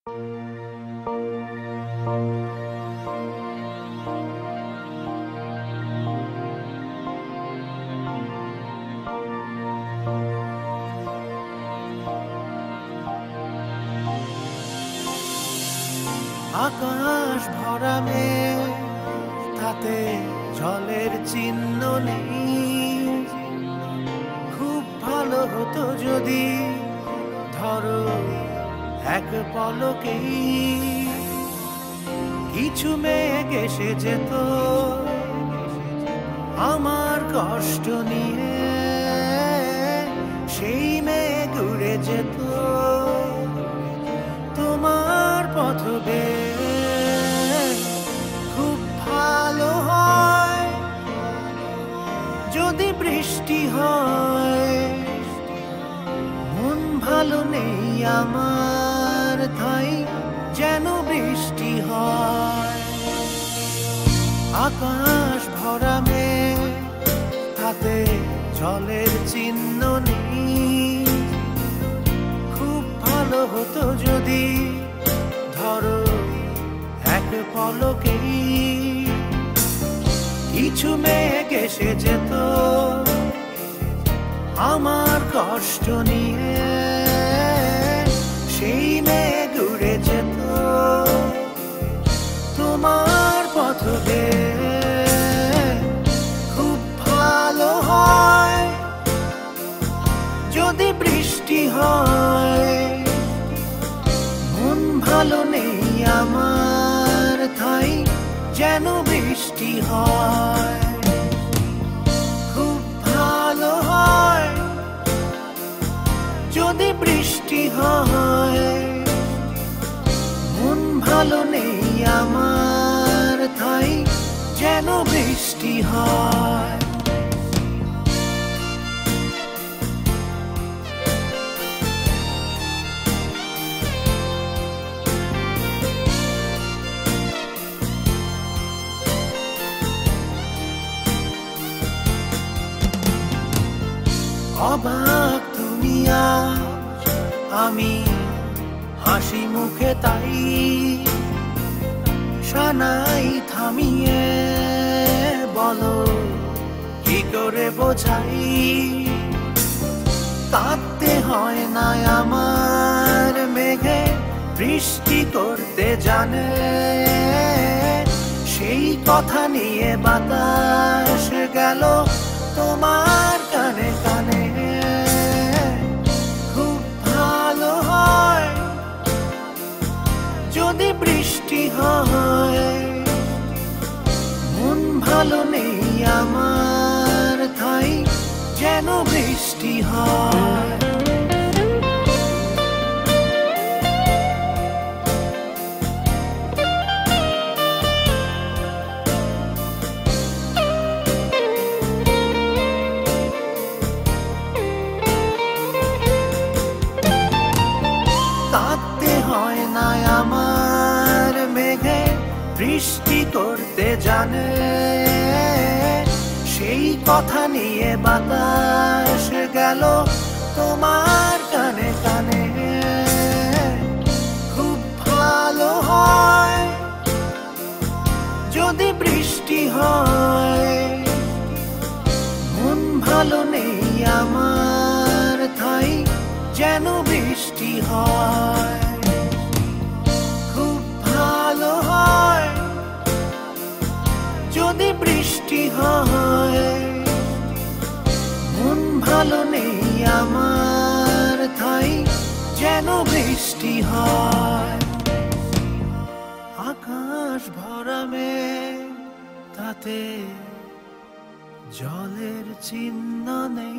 আকাশ ভরা মেঘ, তাতে জলের চিহ্ন নেই। খুব ভালো হতো যদি ধরো এক পলকেই কিছু মেঘ এসে যেত আমার কষ্ট নিয়ে, সেই মেঘ উড়ে যেত তোমার পথ বেয়ে। খুব ভালো হয় যদি বৃষ্টি হয়, মন ভালো নেই আমার, তাই যেন বৃষ্টি হয়। আকাশ ভরা মেঘ, তাতে জলের চিহ্ন নেই। খুব ভালো হতো যদি ধরো এক পলকেই কিছু মেঘ এসে যেত আমার কষ্ট নিয়ে, সেই মেঘ উড়ে যেত তোমার পথ বেয়ে। খুব ভালো হয় যদি বৃষ্টি হয়, মন ভালো নেই আমার, তাই যেন বৃষ্টি হয়। খুব ভালো হয় যদি বৃষ্টি হয়, মন ভালো নেই আমার, তাই যেন বৃষ্টি হয়। অবাক তুমি আজ, আমি হাসি মুখে তাই সানাই থামিয়ে বলো কি করে বোঝাই। কাঁদতে হয় না আমার, মেঘে বৃষ্টি করতে জানে, সেই কথা নিয়ে বাতাস গেল তোমার কানে কানে। খুব ভালো হয় যদি বৃষ্টি হয়, মন ভালো নেই আমার, তাই যেন বৃষ্টি হয়। কাঁদতে হয় না আমার, মেঘে বৃষ্টি করতে জানে, সেই কথা নিয়ে বাতাস গেল তোমার কানে কানে। খুব ভালো হয় যদি বৃষ্টি হয়, মন ভালো নেই আমার, তাই যেন বৃষ্টি হয়। খুব ভালো হয় যদি বৃষ্টি হয়, মন ভালো নেই আমার, তাই যেন বৃষ্টি হয়। আকাশ ভরা মেঘ, তাতে জলের চিহ্ন নেই।